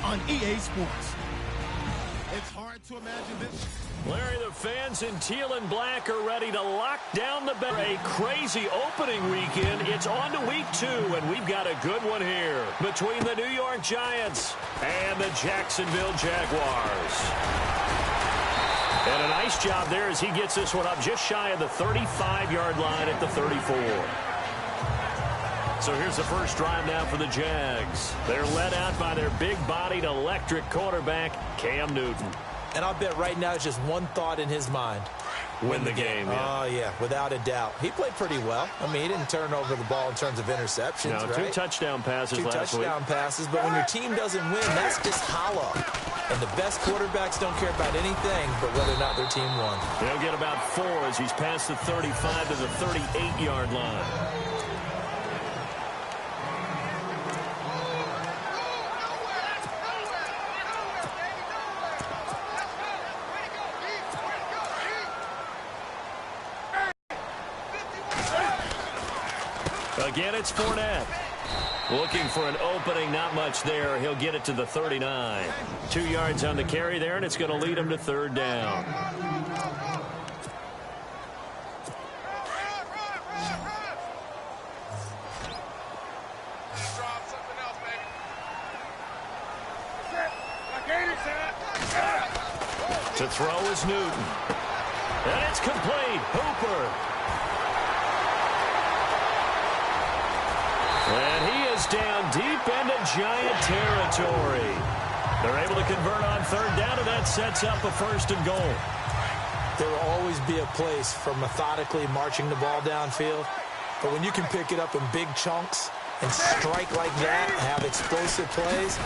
on EA Sports. It's hard to imagine this. Larry, the fans in teal and black are ready to lock down the bet. A crazy opening weekend. It's on to week 2, and we've got a good one here between the New York Giants and the Jacksonville Jaguars. And a nice job there as he gets this one up just shy of the 35-yard line at the 34. So here's the first drive now for the Jags. They're led out by their big-bodied electric quarterback, Cam Newton. And I'll bet right now it's just one thought in his mind. Win the game. Yeah. Oh, yeah, without a doubt. He played pretty well. I mean, he didn't turn over the ball in terms of interceptions, no, right? 2 touchdown passes last week. 2 touchdown passes, but when your team doesn't win, that's just hollow. And the best quarterbacks don't care about anything but whether or not their team won. They'll get about 4 as he's past the 35 to the 38-yard line. Again, it's Fournette. Looking for an opening, not much there. He'll get it to the 39. 2 yards on the carry there, and it's going to lead him to 3rd down. To throw is Newton. And it's complete. Hooper. And he is down deep into Giant territory. They're able to convert on 3rd down, and that sets up a 1st and goal. There will always be a place for methodically marching the ball downfield. But when you can pick it up in big chunks and strike like that, have explosive plays,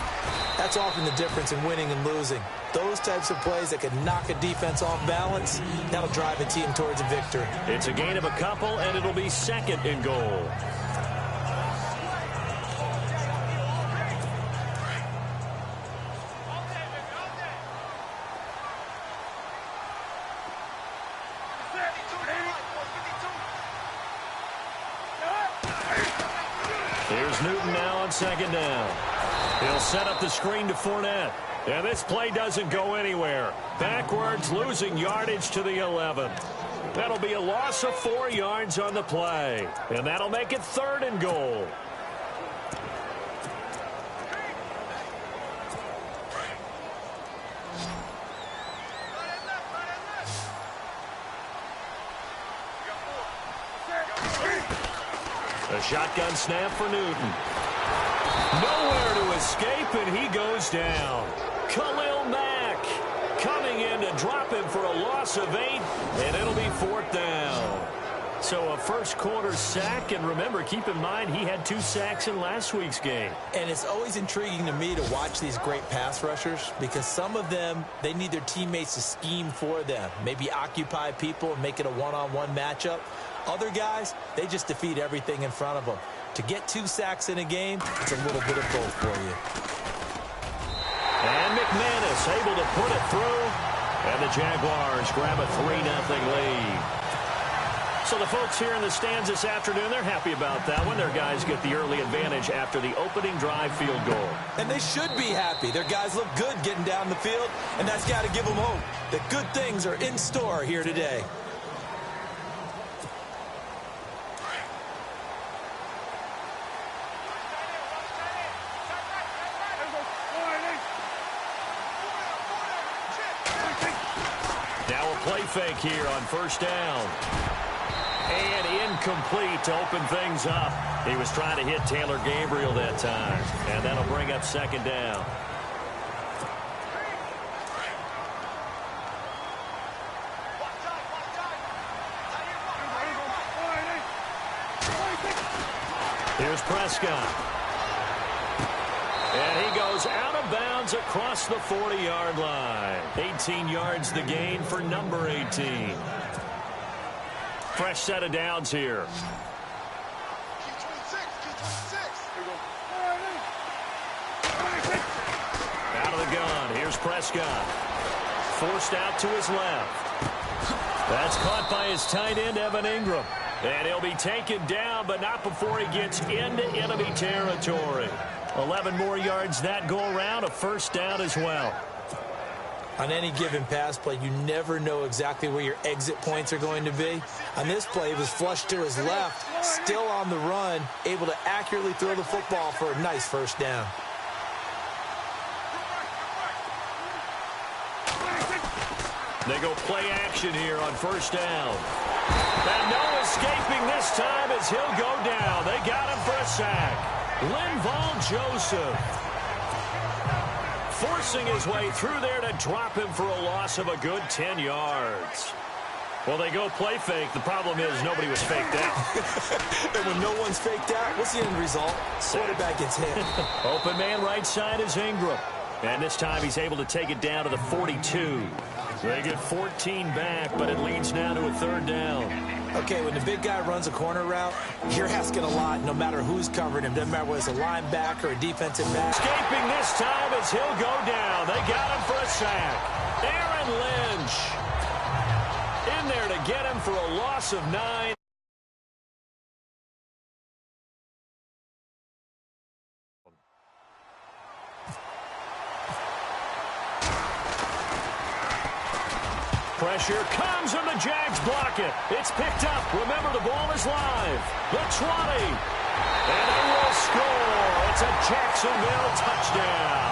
that's often the difference in winning and losing. Those types of plays that can knock a defense off balance, that'll drive a team towards a victory. It's a gain of a couple, and it'll be 2nd and goal. Here's Newton now on 2nd down. He'll set up the screen to Fournette. And this play doesn't go anywhere. Backwards, losing yardage to the 11. That'll be a loss of 4 yards on the play. And that'll make it 3rd and goal. A shotgun snap for Newton. Nowhere to escape, and he goes down. Khalil Mack coming in to drop him for a loss of 8, and it'll be 4th down. So a first-quarter sack, and remember, keep in mind, he had 2 sacks in last week's game. And it's always intriguing to me to watch these great pass rushers because some of them, they need their teammates to scheme for them, maybe occupy people and make it a one-on-one matchup. Other guys, they just defeat everything in front of them. To get 2 sacks in a game, it's a little bit of both for you. And McManus able to put it through. And the Jaguars grab a 3-0 lead. So the folks here in the stands this afternoon, they're happy about that one. Their guys get the early advantage after the opening drive field goal. And they should be happy. Their guys look good getting down the field, and that's got to give them hope that good things are in store here today. Now a play fake here on 1st down. And incomplete to open things up. He was trying to hit Taylor Gabriel that time. And that'll bring up 2nd down. Here's Prescott. And he goes out of bounds across the 40-yard line. 18 yards the gain for number 18. Fresh set of downs here. Out of the gun. Here's Prescott. Forced out to his left. That's caught by his tight end, Evan Ingram. And he'll be taken down, but not before he gets into enemy territory. 11 more yards that go around, a first down as well. On any given pass play, you never know exactly where your exit points are going to be. On this play, he was flushed to his left, still on the run, able to accurately throw the football for a nice first down. They go play action here on first down. And no escaping this time as he'll go down. They got him for a sack. Linval Joseph forcing his way through there to drop him for a loss of a good 10 yards. Well, they go play fake. The problem is nobody was faked out. And when no one's faked out, what's the end result? Quarterback gets hit. Open man right side is Ingram. And this time he's able to take it down to the 42. They get 14 back, but it leads now to a third down. Okay, when the big guy runs a corner route, you're asking a lot no matter who's covering him. Doesn't matter whether it's a linebacker or a defensive back. Escaping this time as he'll go down. They got him for a sack. Aaron Lynch in there to get him for a loss of 9. Pressure comes and the Jags block it. It's picked up. Remember, the ball is live. The 20. And they will score. It's a Jacksonville touchdown.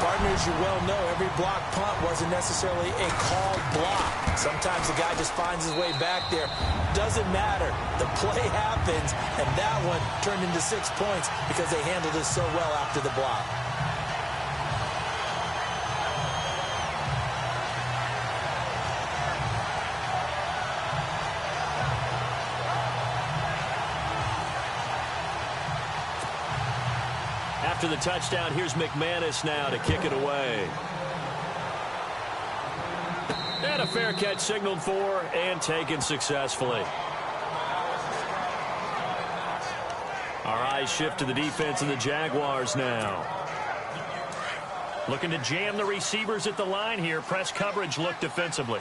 Partners, you well know every block punt wasn't necessarily a called block. Sometimes the guy just finds his way back there. Doesn't matter. The play happens, and that one turned into 6 points because they handled it so well after the block. After the touchdown, here's McManus now to kick it away. And a fair catch signaled for and taken successfully. Our eyes shift to the defense of the Jaguars now. Looking to jam the receivers at the line here. Press coverage look defensively.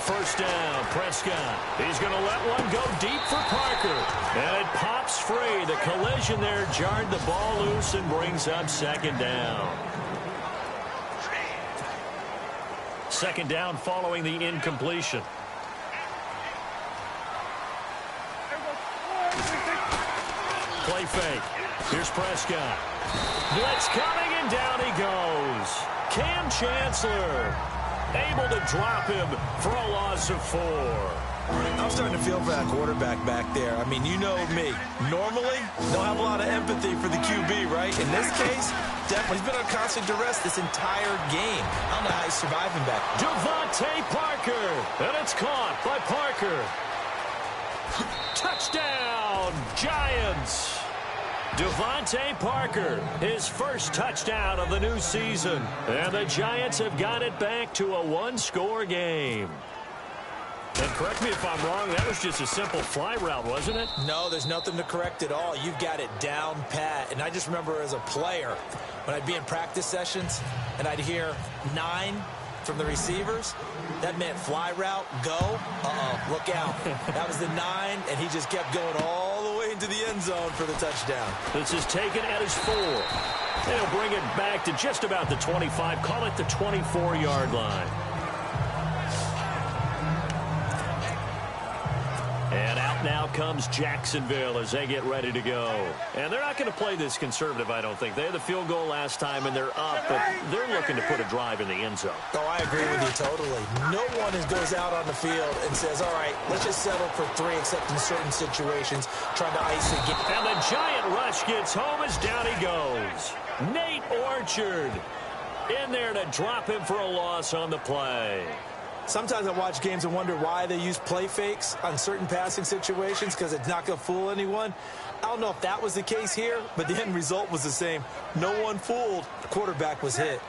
First down, Prescott. He's going to let one go deep for Parker. And it pops free. The collision there jarred the ball loose and brings up second down. Second down following the incompletion. Play fake. Here's Prescott. Blitz coming and down he goes. Cam Chancellor able to drop him for a loss of 4. I'm starting to feel for that quarterback back there. I mean, you know me. Normally, don't have a lot of empathy for the QB, right? In this case, definitely. He's been on constant duress this entire game. I don't know how he's surviving back. Devontae Parker. And it's caught by Parker. Touchdown, Giants. Devontae Parker, his first touchdown of the new season. And the Giants have got it back to a one-score game. And correct me if I'm wrong, that was just a simple fly route, wasn't it? No, there's nothing to correct at all. You've got it down pat. And I just remember as a player, when I'd be in practice sessions and I'd hear 9 from the receivers, that meant fly route, go, look out. That was the 9, and he just kept going all the way into the end zone for the touchdown. This is taken at his 4. They'll bring it back to just about the 25, call it the 24-yard line. And out now comes Jacksonville as they get ready to go. And they're not going to play this conservative, I don't think. They had the field goal last time, and they're up, but they're looking to put a drive in the end zone. Oh, I agree with you totally. No one goes out on the field and says, all right, let's just settle for 3, except in certain situations, trying to ice the game. And the giant rush gets home as down he goes. Nate Orchard in there to drop him for a loss on the play. Sometimes I watch games and wonder why they use play fakes on certain passing situations, because it's not going to fool anyone. I don't know if that was the case here, but the end result was the same. No one fooled. The quarterback was hit.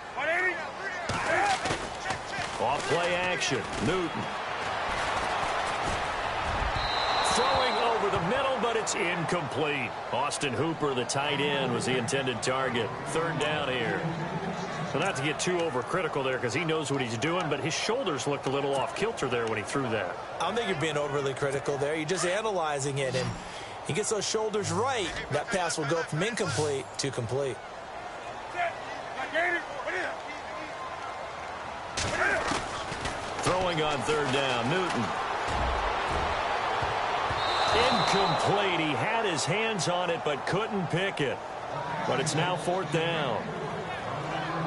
Off play action. Newton. Throwing over the middle, but it's incomplete. Austin Hooper, the tight end, was the intended target. Third down here. So not to get too overcritical there because he knows what he's doing, but his shoulders looked a little off kilter there when he threw that. I don't think you're being overly critical there. You're just analyzing it, and he gets those shoulders right. That pass will go from incomplete to complete. Throwing on third down, Newton. Incomplete. He had his hands on it but couldn't pick it. But it's now fourth down.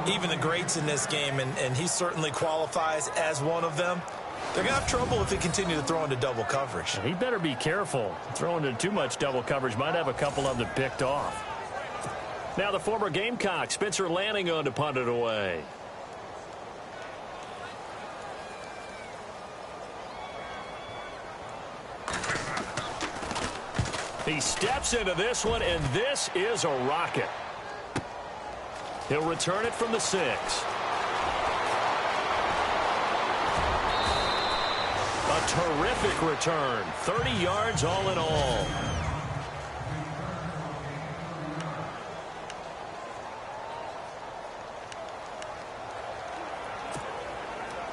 Even the greats in this game, and he certainly qualifies as one of them, they're going to have trouble if they continue to throw into double coverage. He better be careful. Throwing into too much double coverage might have a couple of them picked off. Now the former Gamecock, Spencer Lanning, on to punt it away. He steps into this one, and this is a rocket. He'll return it from the 6. A terrific return. 30 yards all in all.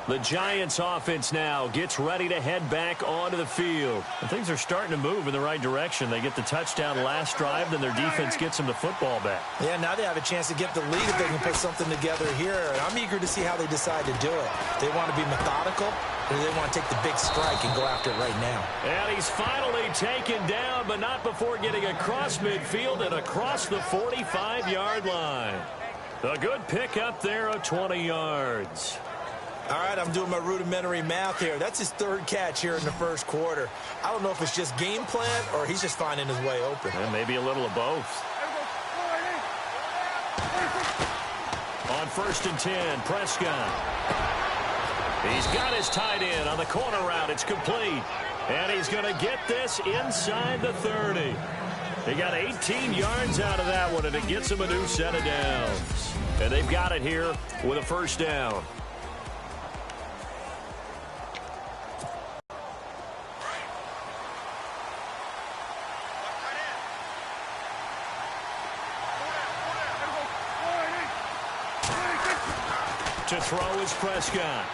The Giants offense now gets ready to head back onto the field. And things are starting to move in the right direction. They get the touchdown last drive, then their defense gets them the football back. Yeah, now they have a chance to get the lead if they can put something together here. And I'm eager to see how they decide to do it. They want to be methodical, or do they want to take the big strike and go after it right now? And he's finally taken down, but not before getting across midfield and across the 45-yard line. A good pickup there of 20 yards. All right, I'm doing my rudimentary math here. That's his third catch here in the first quarter. I don't know if it's just game plan or he's just finding his way open. And maybe a little of both. On 1st and 10, Prescott. He's got his tight end on the corner route. It's complete. And he's going to get this inside the 30. He got 18 yards out of that one, and it gets him a new set of downs. And they've got it here with a first down. To throw is Prescott.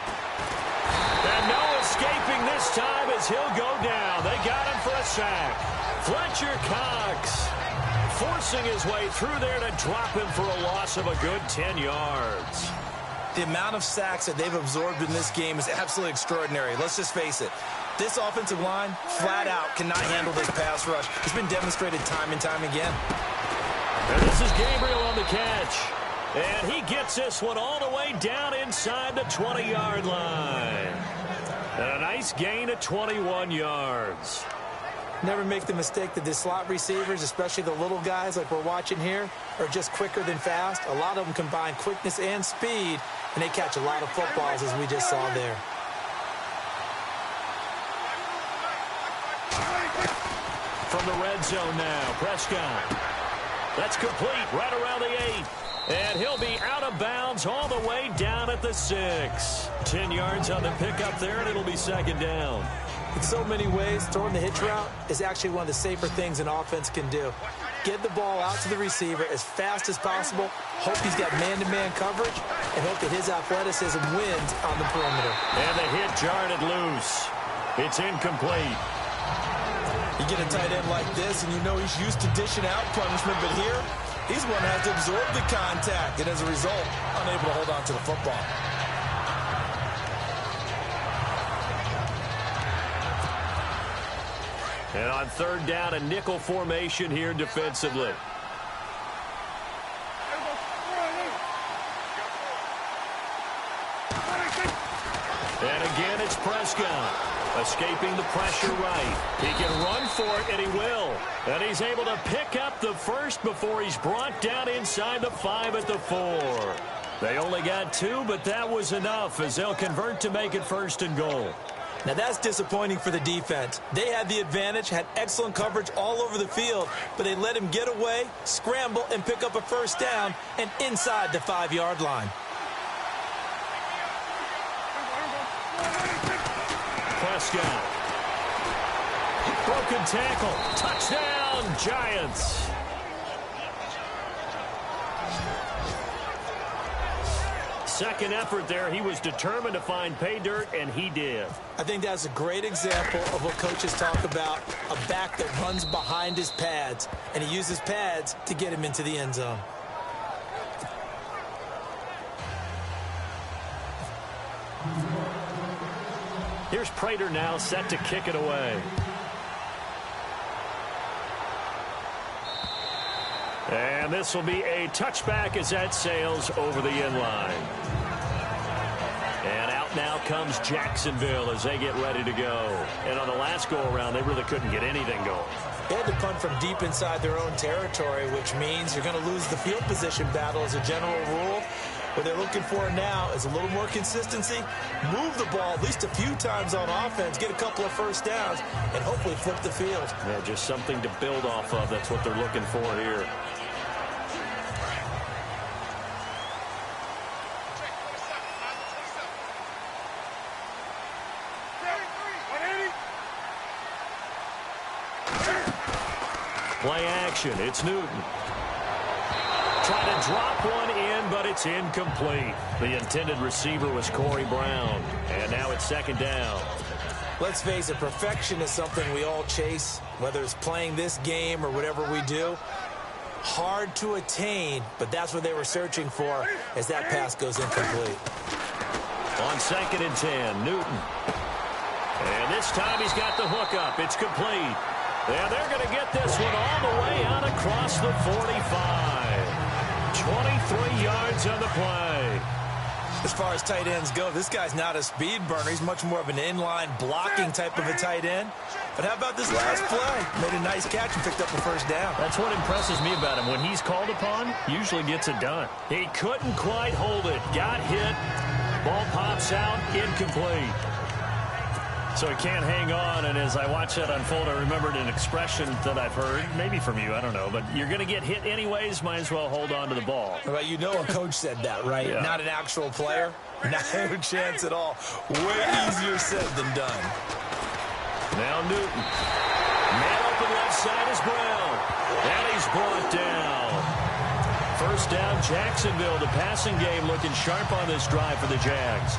And no escaping this time as he'll go down. They got him for a sack. Fletcher Cox forcing his way through there to drop him for a loss of a good 10 yards. The amount of sacks that they've absorbed in this game is absolutely extraordinary. Let's just face it. This offensive line, flat out, cannot handle this pass rush. It's been demonstrated time and time again. And this is Gabriel on the catch. And he gets this one all the way down inside the 20-yard line. And a nice gain of 21 yards. Never make the mistake that the slot receivers, especially the little guys like we're watching here, are just quicker than fast. A lot of them combine quickness and speed, and they catch a lot of footballs, as we just saw there. From the red zone now, Prescott. That's complete right around the 8. And he'll be out of bounds all the way down at the 6. 10 yards on the pickup there, and it'll be second down. In so many ways, throwing the hitch route is actually one of the safer things an offense can do. Get the ball out to the receiver as fast as possible, hope he's got man-to-man coverage, and hope that his athleticism wins on the perimeter. And the hit jarred it loose. It's incomplete. You get a tight end like this, and you know he's used to dishing out punishment, but here, he's one that has to absorb the contact, and as a result, unable to hold on to the football. And on third down, a nickel formation here defensively. And again, it's Prescott. Escaping the pressure right. He can run for it, and he will. And he's able to pick up the first before he's brought down inside the 5 at the 4. They only got 2, but that was enough as they'll convert to make it 1st and goal. Now that's disappointing for the defense. They had the advantage, had excellent coverage all over the field, but they let him get away, scramble, and pick up a first down, and inside the 5-yard line. Prescott. Broken tackle. Touchdown, Giants. second effort there. He was determined to find pay dirt, and he did. I think that's a great example of what coaches talk about, a back that runs behind his pads, and he uses pads to get him into the end zone. Here's Prater now set to kick it away. And this will be a touchback as that sails over the end line. And out now comes Jacksonville as they get ready to go. And on the last go-around, they really couldn't get anything going. They had to punt from deep inside their own territory, which means you're going to lose the field position battle as a general rule. What they're looking for now is a little more consistency, move the ball at least a few times on offense, get a couple of first downs, and hopefully flip the field. Yeah, just something to build off of. That's what they're looking for here. Play action. It's Newton. Trying to drop one in, but it's incomplete. The intended receiver was Corey Brown. And now it's second down. Let's face it, perfection is something we all chase, whether it's playing this game or whatever we do. Hard to attain, but that's what they were searching for as that pass goes incomplete. On second and 10, Newton. And this time he's got the hook up. It's complete. And they're going to get this one all the way out across the 45. 23 yards on the play. As far as tight ends go, this guy's not a speed burner. He's much more of an inline blocking type of a tight end. But how about this last play? Made a nice catch and picked up a first down. That's what impresses me about him. When he's called upon, usually gets it done. He couldn't quite hold it. Got hit. Ball pops out. Incomplete. So he can't hang on, and as I watch that unfold, I remembered an expression that I've heard, maybe from you, I don't know, but you're going to get hit anyways, might as well hold on to the ball. Well, you know a coach said that, right? Yeah. Not an actual player. No chance at all. Way easier said than done. Now Newton. Man open left side is Brown. And he's brought down. First down, Jacksonville. The passing game looking sharp on this drive for the Jags.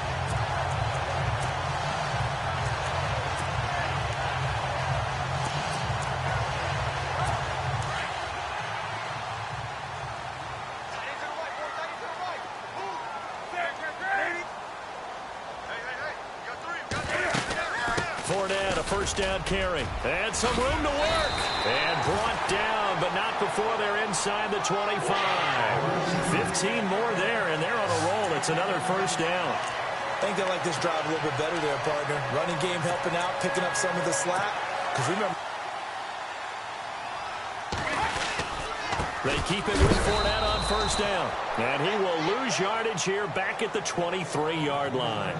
First down carry. And some room to work. And brought down, but not before they're inside the 25. 15 more there, and they're on a roll. It's another first down. I think they like this drive a little bit better there, partner. Running game helping out, picking up some of the slack. Because remember, they keep it with Fournette on first down. And he will lose yardage here back at the 23-yard line.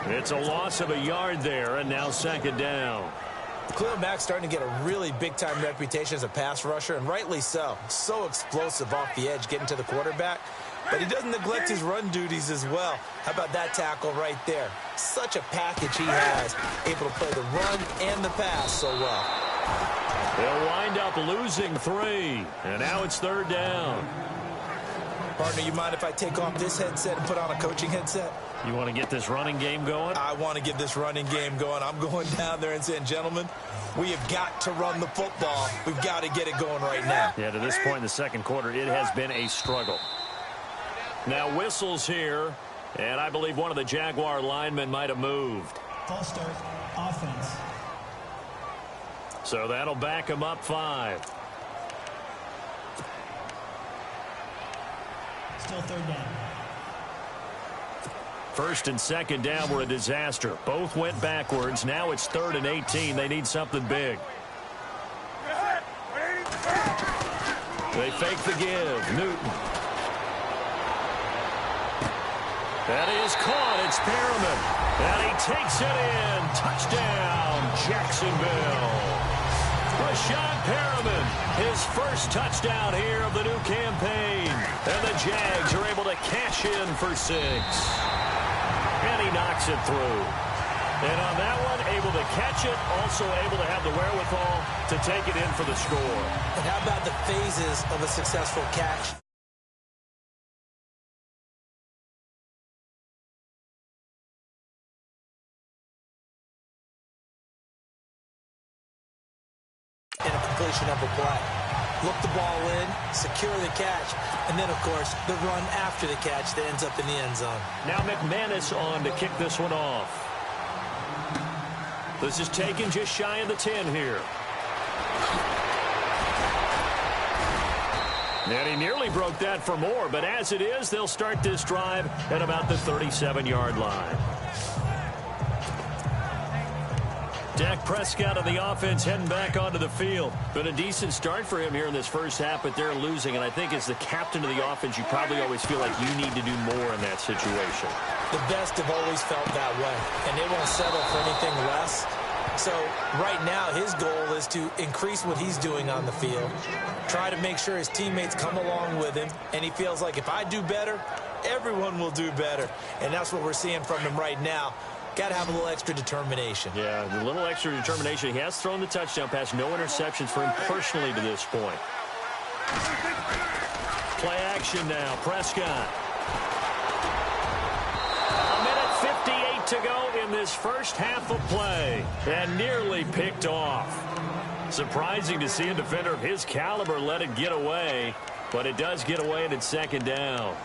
It's a loss of a yard there, and now second down. Khalil Mack's starting to get a really big-time reputation as a pass rusher, and rightly so. So explosive off the edge, getting to the quarterback. But he doesn't neglect his run duties as well. How about that tackle right there? Such a package he has, able to play the run and the pass so well. They'll wind up losing 3, and now it's third down. Partner, you mind if I take off this headset and put on a coaching headset? You want to get this running game going? I want to get this running game going. I'm going down there and saying, gentlemen, we have got to run the football. We've got to get it going right now. Yeah, to this point in the second quarter, it has been a struggle. Now whistles here, and I believe one of the Jaguar linemen might have moved. False start, offense. So that'll back him up 5. Still third down. First and second down were a disaster. Both went backwards. Now it's 3rd and 18. They need something big. They fake the give. Newton. That is caught. It's Perriman. And he takes it in. Touchdown, Jacksonville. Rashad Perriman, his first touchdown here of the new campaign. And the Jags are able to cash in for 6. And he knocks it through. And on that one, able to catch it, also able to have the wherewithal to take it in for the score. And how about the phases of a successful catch? completion of a play. Look the ball in, secure the catch, and then, of course, the run after the catch that ends up in the end zone. Now McManus on to kick this one off. This is taken just shy of the 10 here. And he nearly broke that for more, but as it is, they'll start this drive at about the 37-yard line. Dak Prescott of the offense heading back onto the field. Been a decent start for him here in this first half, but they're losing. And I think as the captain of the offense, you probably always feel like you need to do more in that situation. The best have always felt that way, and they won't settle for anything less. So right now his goal is to increase what he's doing on the field, try to make sure his teammates come along with him, and he feels like if I do better, everyone will do better. And that's what we're seeing from him right now. Got to have a little extra determination. Yeah, a little extra determination. He has thrown the touchdown pass. No interceptions for him personally to this point. Play action now. Prescott. A minute 58 to go in this first half of play. And nearly picked off. Surprising to see a defender of his caliber let it get away. But it does get away and it's second down.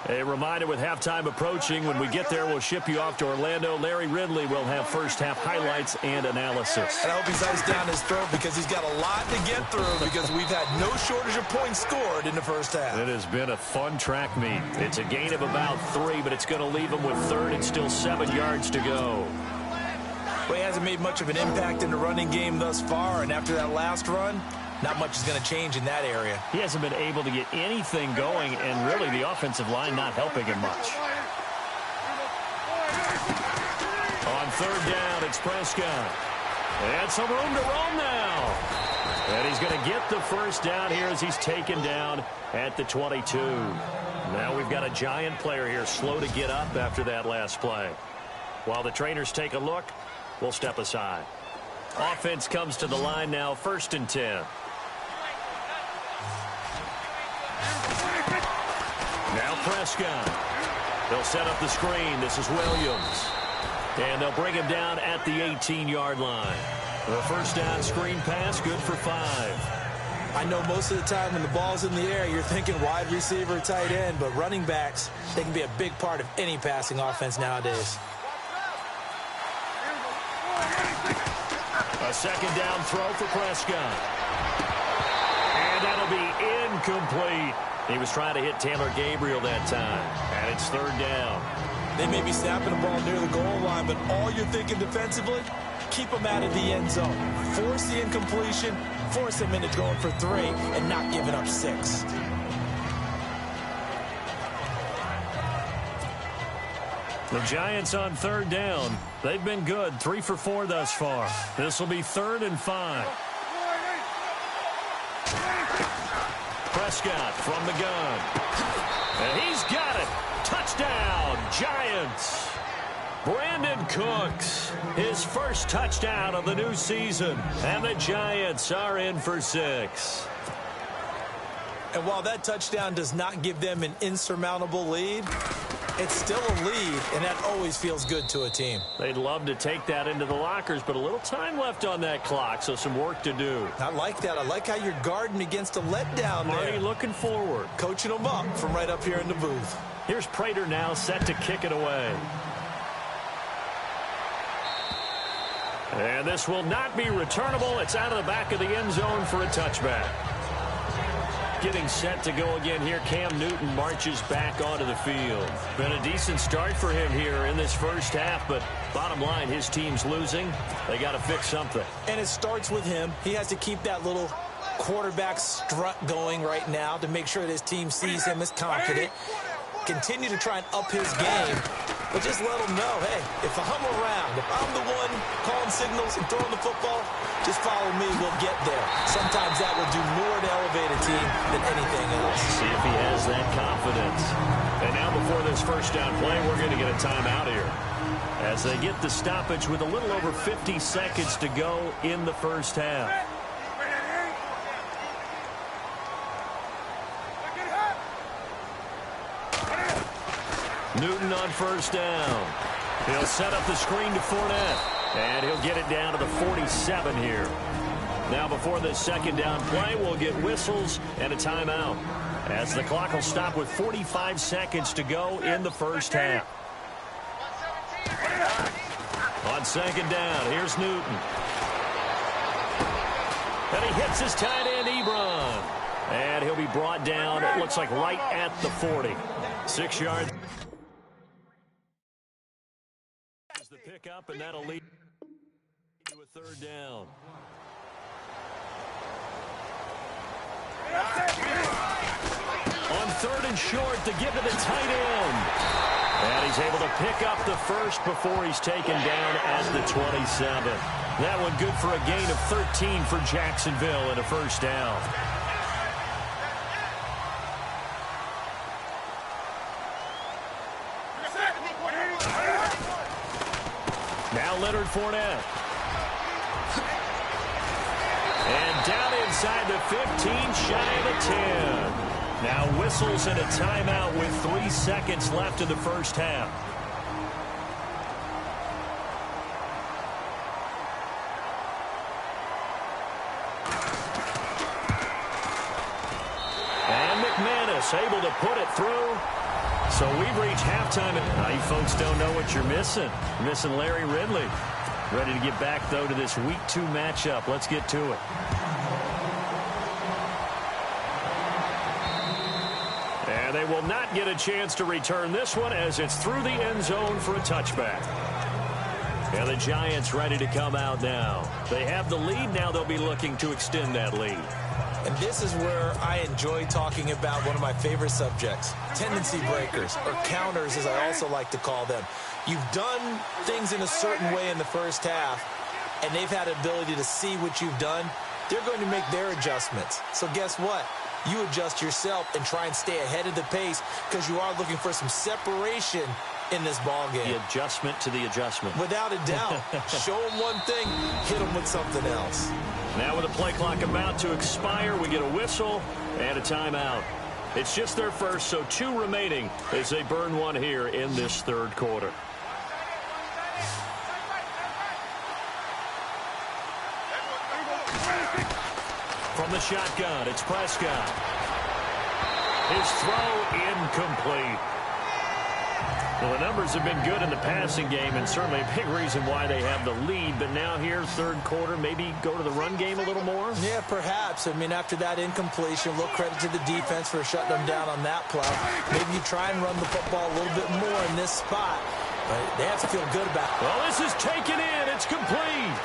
A reminder with halftime approaching, when we get there, we'll ship you off to Orlando. Larry Ridley will have first half highlights and analysis. And I hope he's iced down his throat because he's got a lot to get through because we've had no shortage of points scored in the first half. It has been a fun track meet. It's a gain of about 3, but it's going to leave him with third and still 7 yards to go. Well, he hasn't made much of an impact in the running game thus far, and after that last run, not much is going to change in that area. He hasn't been able to get anything going, and really the offensive line not helping him much. On third down, it's Prescott. And some room to roam now. And he's going to get the first down here as he's taken down at the 22. Now we've got a giant player here slow to get up after that last play. While the trainers take a look, we'll step aside. Offense comes to the line now, 1st and 10. Now Prescott. They'll set up the screen. This is Williams. And they'll bring him down at the 18-yard line. The first down screen pass, good for 5. I know most of the time when the ball's in the air, you're thinking wide receiver, tight end, but running backs, they can be a big part of any passing offense nowadays. A second down throw for Prescott. And that'll be incomplete. He was trying to hit Taylor Gabriel that time. And it's third down. They may be snapping the ball near the goal line, but all you're thinking defensively, keep them out of the end zone. Force the incompletion, force them into going for 3, and not giving up 6. The Giants on third down. They've been good, 3 for 4 thus far. This will be 3rd and 5. Prescott from the gun. And he's got it. Touchdown, Giants. Brandon Cooks, his first touchdown of the new season. And the Giants are in for 6. And while that touchdown does not give them an insurmountable lead, it's still a lead, and that always feels good to a team. They'd love to take that into the lockers, but a little time left on that clock, so some work to do. I like that. I like how you're guarding against a letdown there. Marty looking forward. Coaching them up from right up here in the booth. Here's Prater now set to kick it away. And this will not be returnable. It's out of the back of the end zone for a touchback. Getting set to go again here. Cam Newton marches back onto the field. Been a decent start for him here in this first half, but bottom line, his team's losing. They got to fix something. And it starts with him. He has to keep that little quarterback strut going right now to make sure that his team sees him as confident. Continue to try and up his game, but just let him know, hey, if I'm around, if I'm the one calling signals and throwing the football, just follow me, we'll get there. Sometimes that will do more to elevate a team than anything else. See if he has that confidence. And now before this first down play, we're going to get a timeout here. As they get the stoppage with a little over 50 seconds to go in the first half. Newton on first down. He'll set up the screen to Fournette. And he'll get it down to the 47 here. Now before this second down play, we'll get whistles and a timeout, as the clock will stop with 45 seconds to go in the first half. On second down, here's Newton. And he hits his tight end, Ebron. And he'll be brought down, it looks like right at the 40. 6 yards. The pickup, and that'll lead to a third down. On third and short to give to the tight end. And he's able to pick up the first before he's taken down at the 27. That one good for a gain of 13 for Jacksonville and a first down. Now Leonard Fournette. And down inside the 15, shy of the 10. Now whistles and a timeout with 3 seconds left in the first half. And McManus able to put it through. So we've reached halftime. Now you folks don't know what you're missing. You're missing Larry Ridley. Ready to get back, though, to this Week 2 matchup. Let's get to it. And they will not get a chance to return this one as it's through the end zone for a touchback. And the Giants ready to come out now. They have the lead. Now they'll be looking to extend that lead. And this is where I enjoy talking about one of my favorite subjects, tendency breakers, or counters as I also like to call them. You've done things in a certain way in the first half, and they've had the ability to see what you've done. They're going to make their adjustments. So guess what? You adjust yourself and try and stay ahead of the pace because you are looking for some separation in this ball game. The adjustment to the adjustment. Without a doubt. Show them one thing, hit them with something else. Now with the play clock about to expire, we get a whistle and a timeout. It's just their first, so 2 remaining as they burn one here in this third quarter. From the shotgun, it's Prescott. His throw incomplete. Well, the numbers have been good in the passing game, and certainly a big reason why they have the lead. But now here, third quarter, maybe go to the run game a little more? Yeah, perhaps. I mean, after that incompletion, a little credit to the defense for shutting them down on that play. Maybe you try and run the football a little bit more in this spot. But they have to feel good about it. Well, this is taken in. It's complete.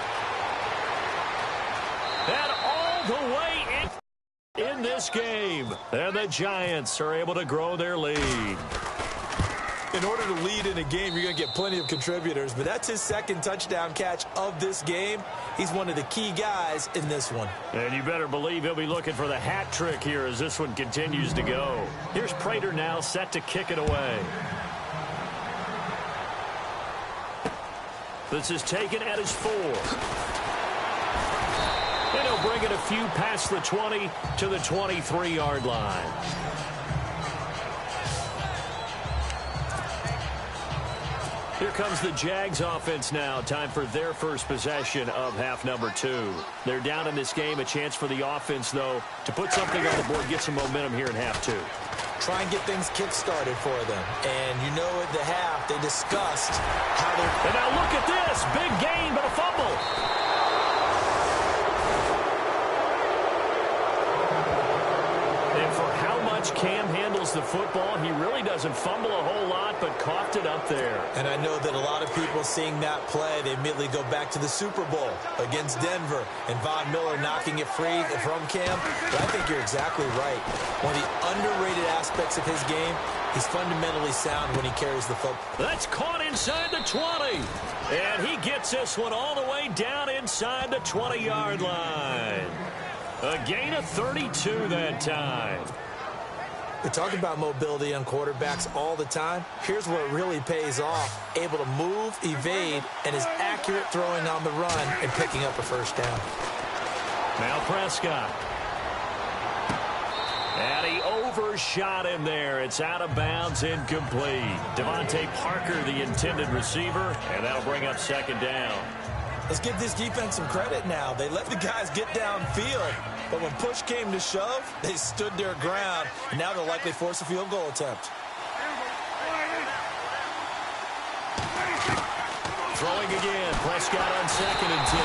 And all the way in this game. And the Giants are able to grow their lead. In order to lead in a game, you're going to get plenty of contributors, but that's his second touchdown catch of this game. He's one of the key guys in this one. And you better believe he'll be looking for the hat trick here as this one continues to go. Here's Prater now set to kick it away. This is taken at his 4. And he'll bring it a few past the 20 to the 23-yard line. Here comes the Jags offense now. Time for their first possession of half number 2. They're down in this game. A chance for the offense, though, to put something on the board, get some momentum here in half 2. Try and get things kick-started for them. And you know at the half, they discussed how they... And now look at this. Big gain, but a fumble. And for how much Cam handles the football, he really doesn't fumble a whole lot, but coughed it up there. And I know that a lot of people seeing that play, they immediately go back to the Super Bowl against Denver and Von Miller knocking it free from Cam. But I think you're exactly right. One of the underrated aspects of his game, he's fundamentally sound when he carries the football. That's caught inside the 20. And he gets this one all the way down inside the 20-yard line. A gain of 32 that time. We talk about mobility on quarterbacks all the time. Here's where it really pays off. Able to move, evade, and is accurate throwing on the run and picking up a first down. Now Prescott. And he overshot him there. It's out of bounds, incomplete. Devontae Parker, the intended receiver, and that'll bring up second down. Let's give this defense some credit now. They let the guys get downfield, but when push came to shove, they stood their ground, and now they'll likely force a field goal attempt. Throwing again, Prescott on 2nd and 10.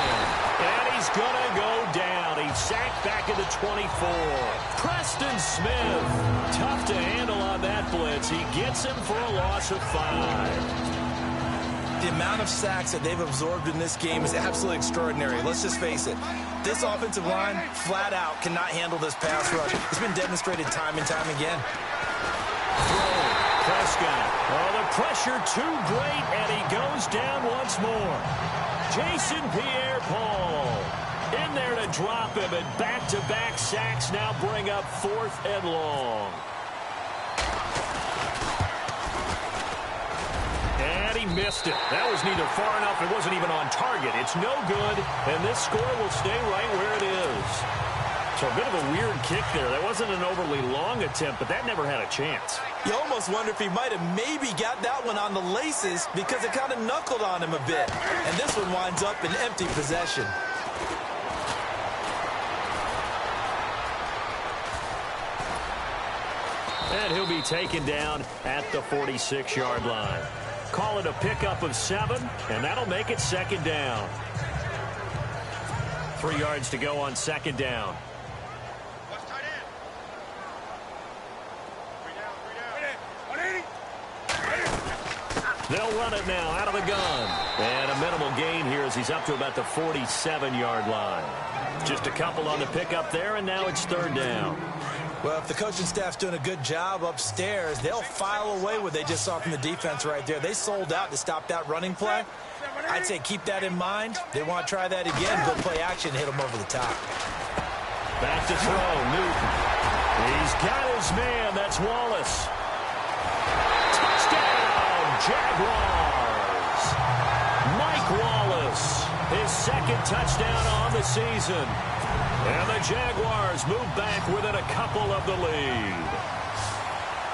And he's going to go down. He's sacked back at the 24. Preston Smith, tough to handle on that blitz. He gets him for a loss of 5. The amount of sacks that they've absorbed in this game is absolutely extraordinary. Let's just face it. This offensive line, flat out, cannot handle this pass rush. It's been demonstrated time and time again. Prescott. Oh, the pressure too great, and he goes down once more. Jason Pierre-Paul in there to drop him, and back-to-back sacks now bring up 4th and long. And he missed it. That was neither far enough. It wasn't even on target. It's no good, and this score will stay right where it is. So a bit of a weird kick there. That wasn't an overly long attempt, but that never had a chance. You almost wonder if he might have maybe got that one on the laces because it kind of knuckled on him a bit. And this one winds up in empty possession. And he'll be taken down at the 46-yard line. Call it a pickup of 7, and that'll make it 2nd down. 3 yards to go on 2nd down. They'll run it now out of the gun. And a minimal gain here as he's up to about the 47-yard line. Just a couple on the pickup there, and now it's 3rd down. Well, if the coaching staff's doing a good job upstairs, they'll file away what they just saw from the defense right there. They sold out to stop that running play. I'd say keep that in mind. They want to try that again. Good play action, hit them over the top. Back to throw, Newton. He's got his man. That's Wallace. Jaguars. Mike Wallace, his 2nd touchdown on the season. And the Jaguars move back within a couple of the lead.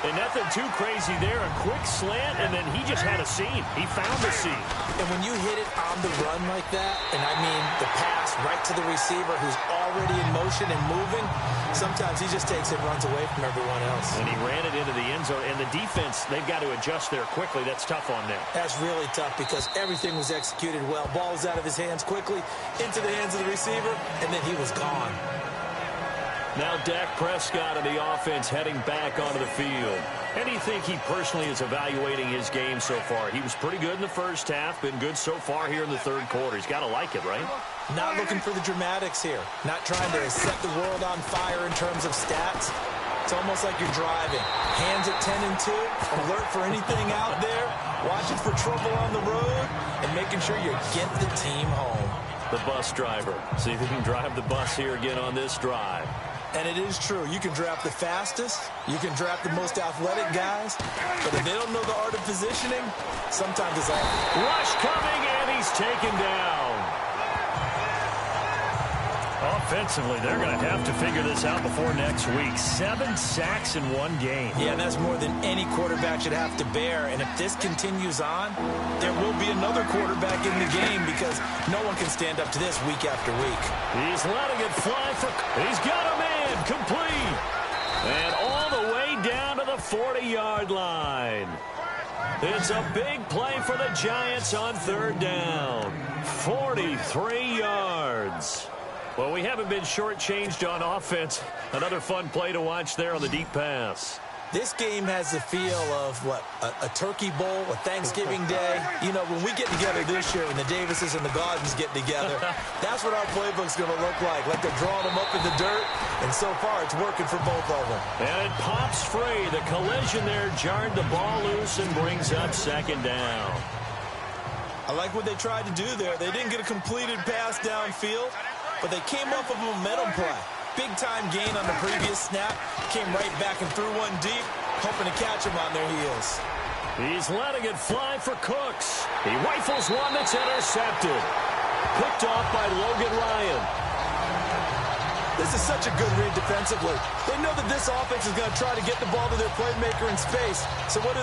And nothing too crazy there. A quick slant, and then he just had a seam. He found the seam. And when you hit it on the run like that, and I mean the pass right to the receiver who's already in motion and moving, sometimes he just takes it and runs away from everyone else. And he ran it into the end zone. And the defense, they've got to adjust there quickly. That's tough on them. That's really tough because everything was executed well. Ball was out of his hands quickly, into the hands of the receiver, and then he was gone. Now Dak Prescott of the offense heading back onto the field. And you think he personally is evaluating his game so far? He was pretty good in the first half, been good so far here in the 3rd quarter. He's got to like it, right? Not looking for the dramatics here. Not trying to set the world on fire in terms of stats. It's almost like you're driving. Hands at 10 and 2, alert for anything out there, watching for trouble on the road, and making sure you get the team home. The bus driver. See if he can drive the bus here again on this drive. And it is true. You can draft the fastest. You can draft the most athletic guys. But if they don't know the art of positioning, sometimes it's all. Rush coming, and he's taken down. Offensively, they're going to have to figure this out before next week. 7 sacks in 1 game. Yeah, and that's more than any quarterback should have to bear. And if this continues on, there will be another quarterback in the game because no one can stand up to this week after week. He's letting it fly for. He's got a man complete. And all the way down to the 40-yard line. It's a big play for the Giants on 3rd down. 43 yards. Well, we haven't been shortchanged on offense. Another fun play to watch there on the deep pass. This game has the feel of, what, a turkey bowl, a Thanksgiving day. You know, when we get together this year and the Davises and the Gaudens get together, that's what our playbook's going to look like they're drawing them up in the dirt, and so far it's working for both of them. And it pops free. The collision there jarred the ball loose and brings up 2nd down. I like what they tried to do there. They didn't get a completed pass downfield, but they came off of a momentum play. Big-time gain on the previous snap. Came right back and threw one deep, hoping to catch them on their heels. He's letting it fly for Cooks. He rifles one that's intercepted. Picked off by Logan Ryan. This is such a good read defensively. They know that this offense is going to try to get the ball to their playmaker in space. So what do?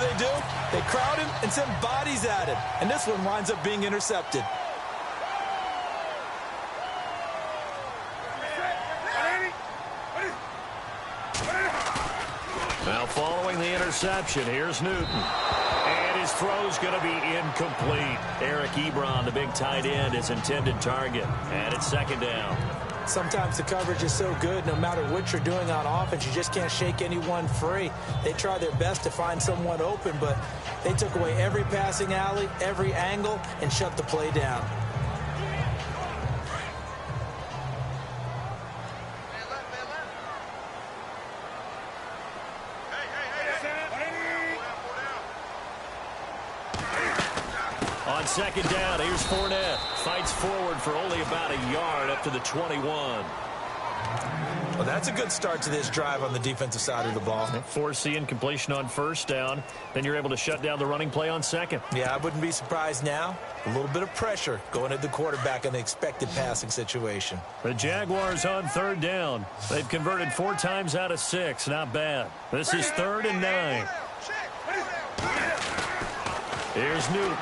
They crowd him and send bodies at him. And this one winds up being intercepted. interception. Here's Newton. And his throw's going to be incomplete. Eric Ebron, the big tight end, his intended target. And it's second down. Sometimes the coverage is so good, no matter what you're doing on offense, you just can't shake anyone free. They try their best to find someone open, but they took away every passing alley, every angle, and shut the play down. On second down, here's Fournette. Fights forward for only about a yard up to the 21. Well, that's a good start to this drive on the defensive side of the ball. Forcing completion on first down. Then you're able to shut down the running play on second. Yeah, I wouldn't be surprised now. A little bit of pressure going at the quarterback in the expected passing situation. The Jaguars on third down. They've converted 4 times out of 6. Not bad. This is 3rd and 9. Here's Newton.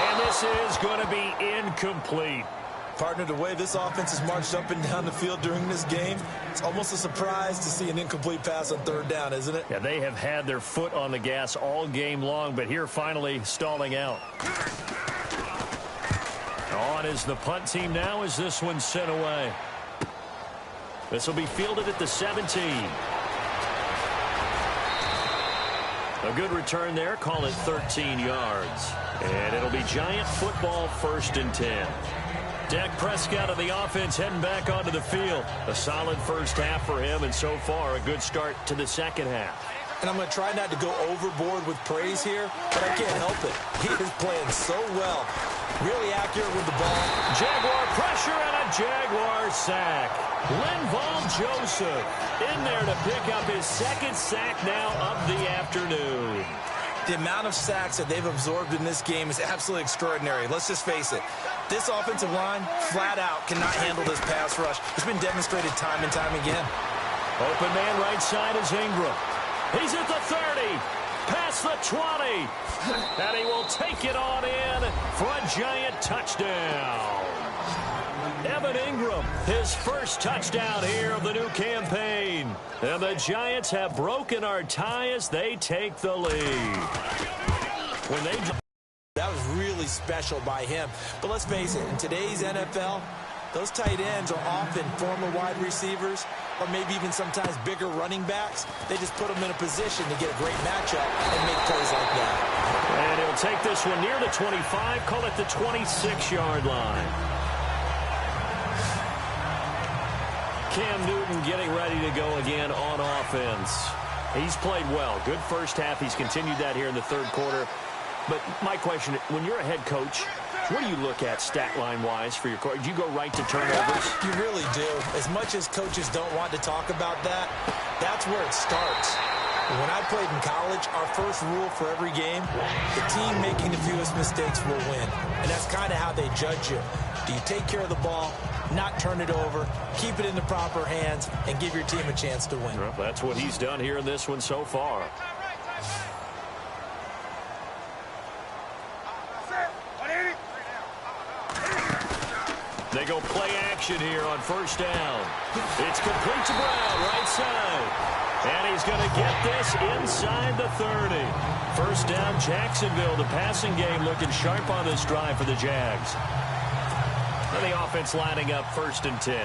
And this is going to be incomplete. Partner, the way this offense has marched up and down the field during this game, it's almost a surprise to see an incomplete pass on third down, isn't it? Yeah, they have had their foot on the gas all game long, but here finally stalling out. On is the punt team now as this one's sent away. This will be fielded at the 17. A good return there. Call it 13 yards. And it'll be Giant football, 1st and 10. Dak Prescott of the offense heading back onto the field. A solid first half for him, and so far a good start to the second half. And I'm going to try not to go overboard with praise here, but I can't help it. He is playing so well. Really accurate with the ball. Jaguar pressure and a Jaguar sack. Linval Joseph in there to pick up his 2nd sack now of the afternoon. The amount of sacks that they've absorbed in this game is absolutely extraordinary. Let's just face it. This offensive line, flat out, cannot handle this pass rush. It's been demonstrated time and time again. Open man right side is Ingram. He's at the 30. Past the 20. And he will take it on in for a Giant touchdown. Evan Ingram, his first touchdown here of the new campaign. And the Giants have broken our tie as they take the lead. That was really special by him. But let's face it, in today's NFL, those tight ends are often former wide receivers or maybe even sometimes bigger running backs. They just put them in a position to get a great matchup and make plays like that. And he'll take this one near the 25, call it the 26-yard line. Cam Newton getting ready to go again on offense. He's played well. Good first half. He's continued that here in the 3rd quarter. But my question, when you're a head coach, what do you look at stat line-wise for your coach? Do you go right to turnovers? You really do. As much as coaches don't want to talk about that, that's where it starts. When I played in college, our first rule for every game, the team making the fewest mistakes will win. And that's kind of how they judge you. Do you take care of the ball, not turn it over, keep it in the proper hands, and give your team a chance to win? Well, that's what he's done here in this one so far. They go play action here on first down. It's complete to Brown, right side. And he's going to get this inside the 30. First down, Jacksonville. The passing game looking sharp on this drive for the Jags. And the offense lining up 1st and 10.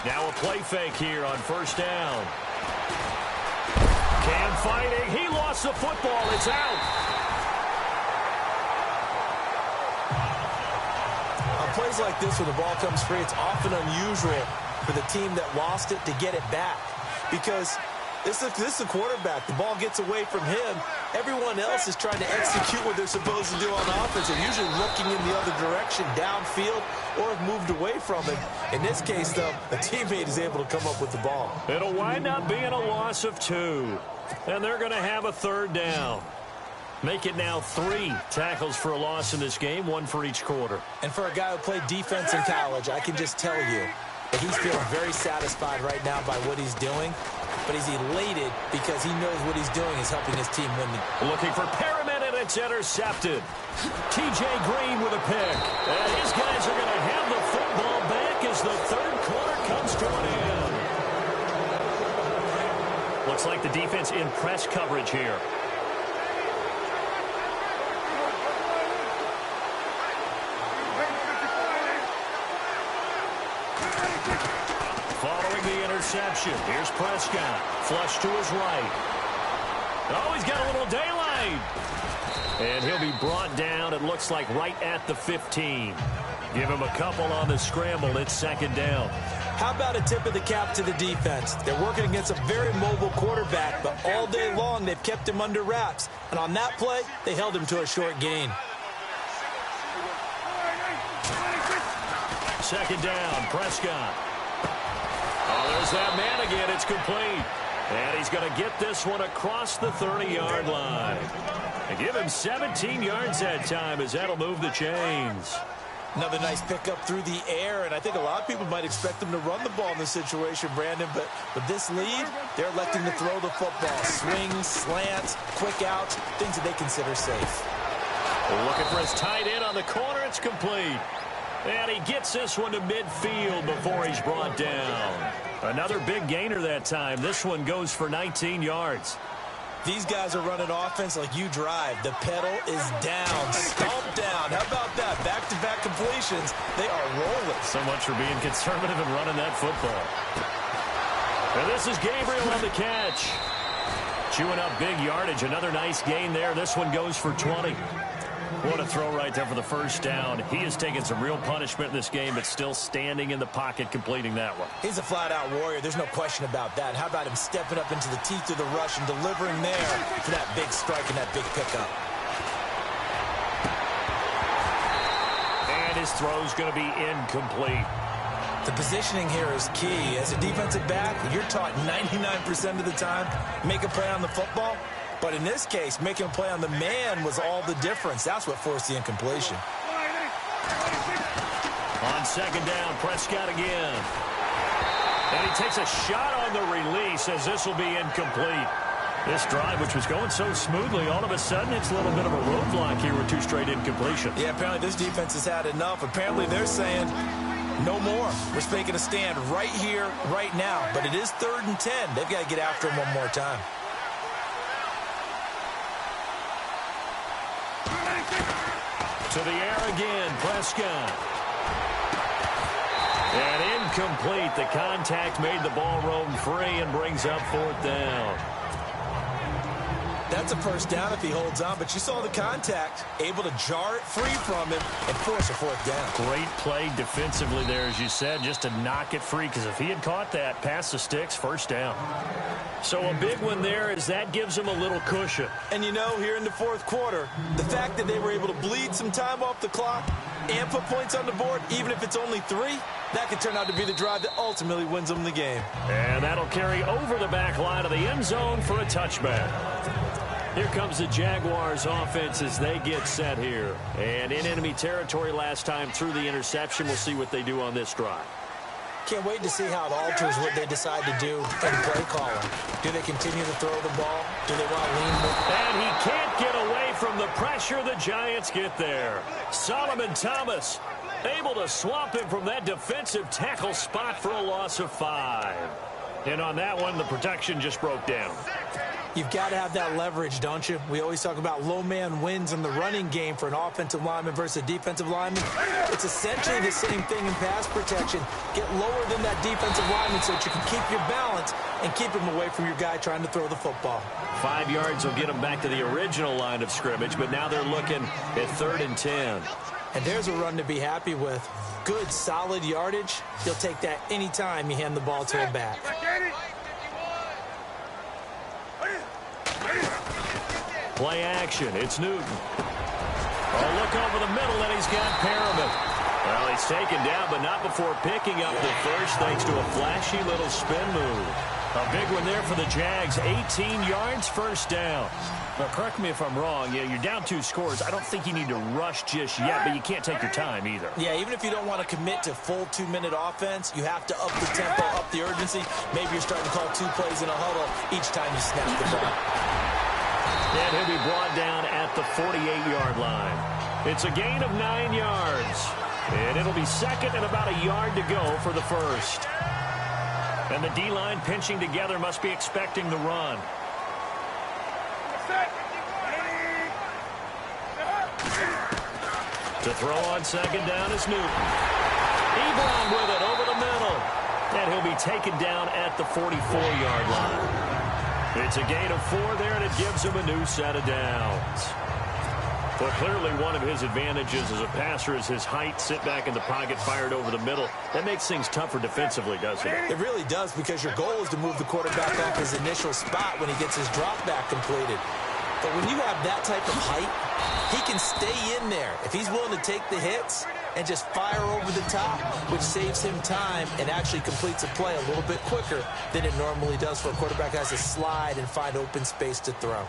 Now a play fake here on first down. Cam fighting. He lost the football. It's out. On plays like this where the ball comes free, it's often unusual for the team that lost it to get it back. Because this is a quarterback. The ball gets away from him. Everyone else is trying to execute what they're supposed to do on offense. They're usually looking in the other direction, downfield, or have moved away from it. In this case, though, a teammate is able to come up with the ball. It'll wind up being a loss of 2. And they're going to have a 3rd down. Make it now 3 tackles for a loss in this game, 1 for each quarter. And for a guy who played defense in college, I can just tell you that he's feeling very satisfied right now by what he's doing. But he's elated because he knows what he's doing is helping his team win. Looking for Perriman, and it's intercepted. T.J. Green with a pick. And his guys are going to have the football back as the third quarter comes to an end. Looks like the defense in press coverage here. Following the interception, here's Prescott. Flush to his right. Oh, he's got a little daylight. And he'll be brought down, it looks like, right at the 15. Give him a couple on the scramble. It's second down. How about a tip of the cap to the defense? They're working against a very mobile quarterback, but all day long they've kept him under wraps. And on that play, they held him to a short gain. Second down, Prescott. Oh, there's that man again. It's complete. And he's going to get this one across the 30-yard line. And give him 17 yards that time as that'll move the chains. Another nice pickup through the air, and I think a lot of people might expect them to run the ball in this situation, Brandon, but with this lead, they're electing to throw the football. Swings, slants, quick outs, things that they consider safe. Looking for his tight end on the corner. It's complete. And he gets this one to midfield before he's brought down. Another big gainer that time. This one goes for 19 yards. These guys are running offense like you drive. The pedal is down, stomped down. How about that? Back-to-back completions. They are rolling. So much for being conservative and running that football. And this is Gabriel on the catch. Chewing up big yardage. Another nice gain there. This one goes for 20. What a throw right there for the first down. He has taken some real punishment in this game, but still standing in the pocket completing that one. He's a flat-out warrior. There's no question about that. How about him stepping up into the teeth of the rush and delivering there for that big strike and that big pickup. And his throw's going to be incomplete. The positioning here is key. As a defensive back, you're taught 99% of the time, make a play on the football. But in this case, making a play on the man was all the difference. That's what forced the incompletion. On second down, Prescott again. And he takes a shot on the release as this will be incomplete. This drive, which was going so smoothly, all of a sudden it's a little bit of a roadblock here with two straight incompletions. Yeah, apparently this defense has had enough. Apparently they're saying, no more. We're making a stand right here, right now. But it is 3rd and 10. They've got to get after him one more time. To the air again, Prescott. And incomplete. The contact made the ball roam free and brings up 4th down. That's a first down if he holds on, but you saw the contact, able to jar it free from him and force a 4th down. Great play defensively there, as you said, just to knock it free, because if he had caught that, past the sticks, first down. So a big one there as that gives him a little cushion. And you know, here in the 4th quarter, the fact that they were able to bleed some time off the clock and put points on the board, even if it's only 3, that could turn out to be the drive that ultimately wins them the game. And that'll carry over the back line of the end zone for a touchback. Here comes the Jaguars offense as they get set here. And in enemy territory last time through the interception. We'll see what they do on this drive. Can't wait to see how it alters what they decide to do in play calling. Do they continue to throw the ball? Do they want to lean more? And he can't get away from the pressure. The Giants get there. Solomon Thomas able to swamp him from that defensive tackle spot for a loss of 5. And on that one, the protection just broke down. You've got to have that leverage, don't you? We always talk about low man wins in the running game for an offensive lineman versus a defensive lineman. It's essentially the same thing in pass protection. Get lower than that defensive lineman so that you can keep your balance and keep him away from your guy trying to throw the football. 5 yards will get them back to the original line of scrimmage, but now they're looking at 3rd and 10. And there's a run to be happy with. Good, solid yardage. You'll take that anytime you hand the ball to a back. Play action. It's Newton. Oh, look over the middle, and he's got Perriman. Well, he's taken down, but not before picking up the first, thanks to a flashy little spin move. A big one there for the Jags. 18 yards, first down. Now, correct me if I'm wrong. Yeah, you're down 2 scores. I don't think you need to rush just yet, but you can't take your time either. Yeah, even if you don't want to commit to full 2-minute offense, you have to up the tempo, up the urgency. Maybe you're starting to call 2 plays in a huddle each time you snap the ball. And he'll be brought down at the 48-yard line. It's a gain of 9 yards. And it'll be second and about a yard to go for the first. And the D-line pinching together must be expecting the run. To throw on second down is Newton. Ebron with it over the middle. And he'll be taken down at the 44-yard line. It's a gain of 4 there, and it gives him a new set of downs. Well, clearly one of his advantages as a passer is his height. Sit back in the pocket, fired over the middle. That makes things tougher defensively, doesn't it? It really does, because your goal is to move the quarterback off his initial spot when he gets his drop back completed. But when you have that type of height, he can stay in there if he's willing to take the hits and just fire over the top, which saves him time and actually completes a play a little bit quicker than it normally does for a quarterback who has to slide and find open space to throw.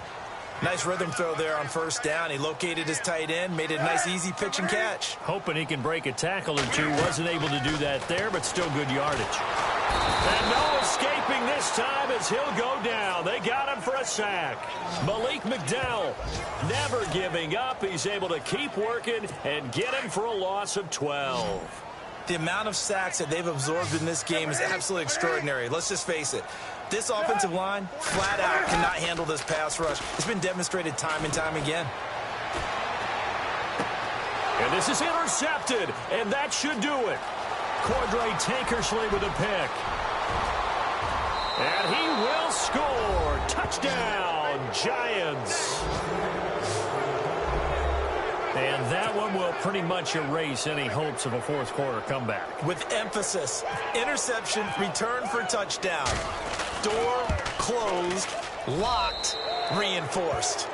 Nice rhythm throw there on first down. He located his tight end, made it a nice easy pitch and catch. Hoping he can break a tackle or two. Wasn't able to do that there, but still good yardage. And no escaping this time as he'll go down. They got him for a sack. Malik McDowell never giving up. He's able to keep working and get him for a loss of 12. The amount of sacks that they've absorbed in this game is absolutely extraordinary. Let's just face it. This offensive line, flat out, cannot handle this pass rush. It's been demonstrated time and time again. And this is intercepted, and that should do it. Cordray Tankersley with a pick. And he will score. Touchdown, Giants. And that one will pretty much erase any hopes of a fourth quarter comeback. With emphasis, interception, return for touchdown. Door closed, locked, reinforced.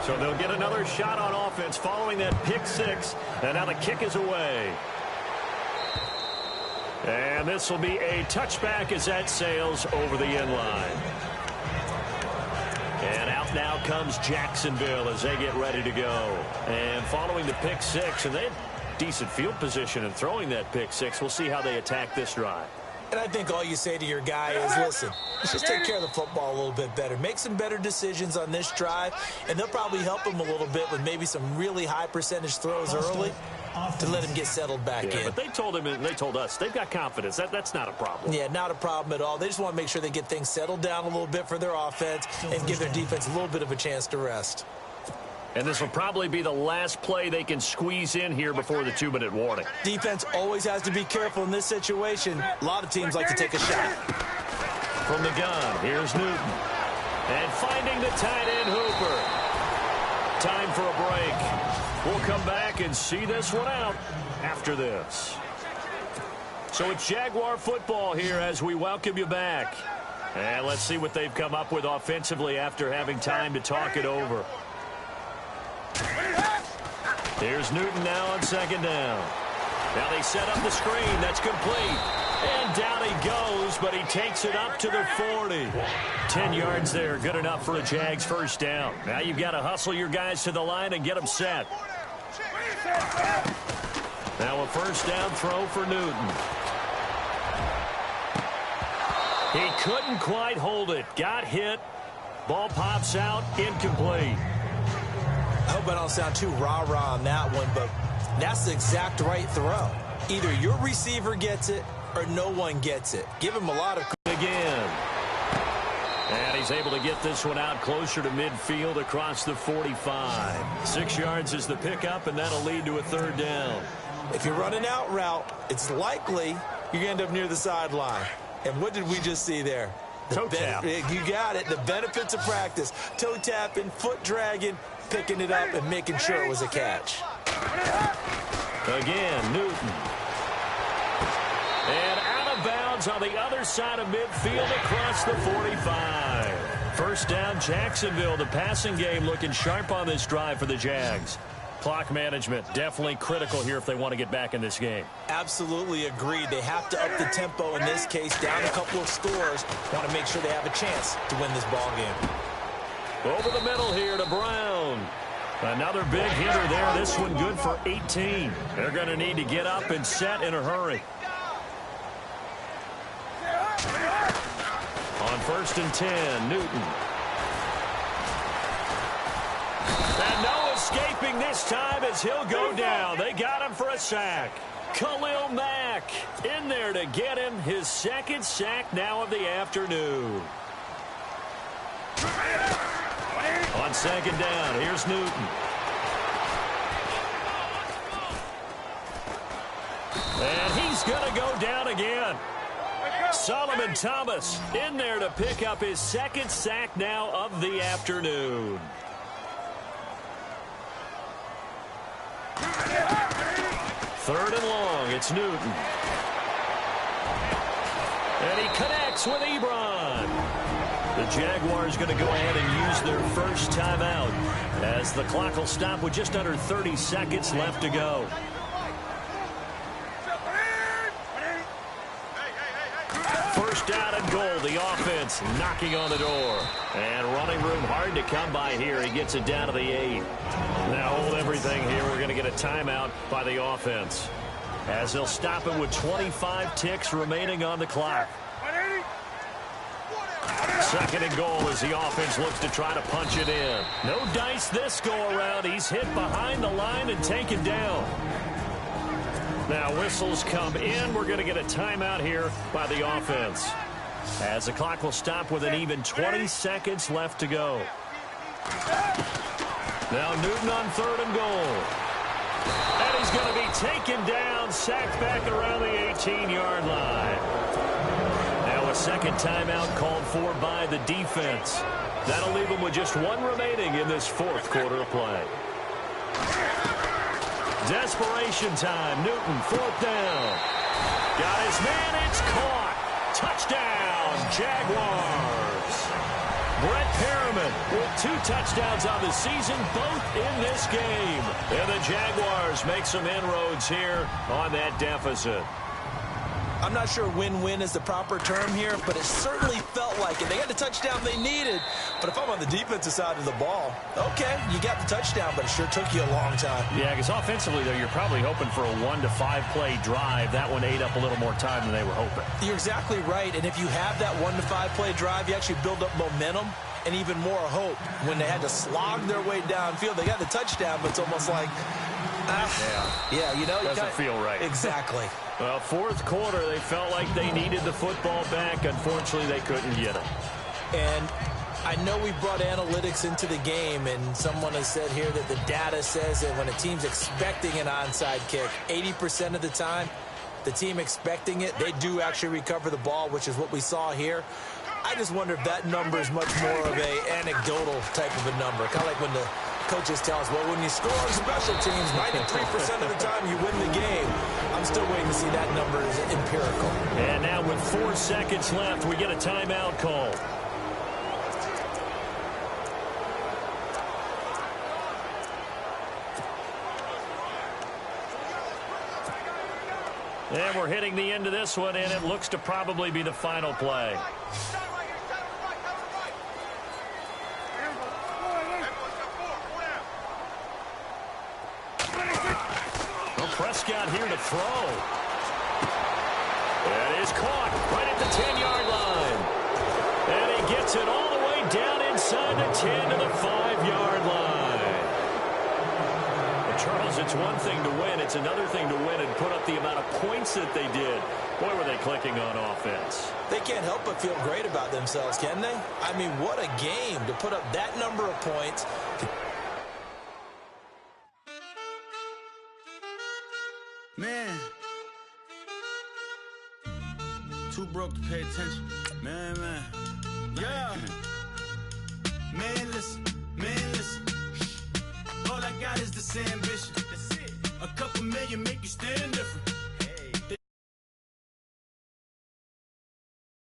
So they'll get another shot on offense following that pick six. And now the kick is away. And this will be a touchback as that sails over the end line. And out now comes Jacksonville as they get ready to go. And following the pick six, and they had decent field position in throwing that pick six. We'll see how they attack this drive. And I think all you say to your guy is, listen, let's just take care of the football a little bit better. Make some better decisions on this drive, and they'll probably help him a little bit with maybe some really high percentage throws early to let him get settled back in. But they told him and they told us they've got confidence. That's not a problem. Yeah, not a problem at all. They just want to make sure they get things settled down a little bit for their offense and give their defense a little bit of a chance to rest. And this will probably be the last play they can squeeze in here before the 2-minute warning. Defense always has to be careful in this situation. A lot of teams like to take a shot. From the gun, here's Newton. And finding the tight end Hooper. Time for a break. We'll come back and see this one out after this. So it's Jaguar football here as we welcome you back. And let's see what they've come up with offensively after having time to talk it over. Here's Newton now on second down. Now they set up the screen. That's complete. And down he goes, but he takes it up to the 40. 10 yards there. Good enough for a Jags first down. Now you've got to hustle your guys to the line and get them set. Now a first down throw for Newton. He couldn't quite hold it. Got hit. Ball pops out. Incomplete. I hope I don't sound too rah-rah on that one, but that's the exact right throw. Either your receiver gets it or no one gets it. Give him a lot of... Again. And he's able to get this one out closer to midfield across the 45. 6 yards is the pickup, and that'll lead to a third down. If you're running out route, it's likely you're going to end up near the sideline. And what did we just see there? Toe tap. You got it. The benefits of practice. Toe tapping, foot dragging, picking it up, and making sure it was a catch. Again, Newton. And out of bounds on the other side of midfield across the 45. First down, Jacksonville. The passing game looking sharp on this drive for the Jags. Clock management definitely critical here if they want to get back in this game. Absolutely agreed. They have to up the tempo in this case, down a couple of scores. Want to make sure they have a chance to win this ball game. Over the middle here to Brown. Another big hitter there. This one good for 18. They're going to need to get up and set in a hurry. On 1st and 10, Newton. And no escaping this time as he'll go down. They got him for a sack. Khalil Mack in there to get him his 2nd sack now of the afternoon. On 2nd down, here's Newton. And he's going to go down again. Solomon Thomas in there to pick up his 2nd sack now of the afternoon. Third and long, it's Newton. And he connects with Ebron. The Jaguars going to go ahead and use their first timeout as the clock will stop with just under 30 seconds left to go. First down and goal, the offense knocking on the door. And running room hard to come by here. He gets it down to the 8. Now hold everything here. We're going to get a timeout by the offense as they'll stop it with 25 ticks remaining on the clock. 2nd and goal as the offense looks to try to punch it in. No dice this go-around. He's hit behind the line and taken down. Now whistles come in. We're going to get a timeout here by the offense as the clock will stop with an even 20 seconds left to go. Now Newton on 3rd and goal. And he's going to be taken down, sacked back around the 18-yard line. Now a 2nd timeout called for by the defense. That'll leave him with just 1 remaining in this 4th quarter of play. Desperation time. Newton, 4th down. Got his man. It's caught. Touchdown, Jaguars. Brett Perriman with 2 touchdowns on the season, both in this game. And the Jaguars make some inroads here on that deficit. I'm not sure win-win is the proper term here, but it certainly felt like it. They got the touchdown they needed, but if I'm on the defensive side of the ball, okay, you got the touchdown, but it sure took you a long time. Yeah, because offensively, though, you're probably hoping for a 1 to 5 play drive. That one ate up a little more time than they were hoping. You're exactly right, and if you have that 1 to 5 play drive, you actually build up momentum and even more hope. When they had to slog their way downfield, they got the touchdown, but it's almost like, yeah, you know, doesn't feel right. Exactly. Well, 4th quarter, they felt like they needed the football back. Unfortunately, they couldn't get it. And I know we brought analytics into the game, and someone has said here that the data says that when a team's expecting an onside kick, 80% of the time, the team expecting it, they do actually recover the ball, which is what we saw here. I just wonder if that number is much more of a anecdotal type of a number. Kind of like when the coaches tell us, well, when you score on special teams, 93% of the time you win the game. I'm still waiting to see that number as empirical. And now with 4 seconds left, we get a timeout call. And we're hitting the end of this one, and it looks to probably be the final play. Prescott here to throw. That is caught right at the 10-yard line. And he gets it all the way down inside the 10 to the 5-yard line. Well, Charles, it's one thing to win. It's another thing to win and put up the amount of points that they did. Boy, were they clicking on offense. They can't help but feel great about themselves, can they? I mean, what a game to put up that number of points. Man, too broke to pay attention. Man. Yeah. Man, listen. All I got is the sand.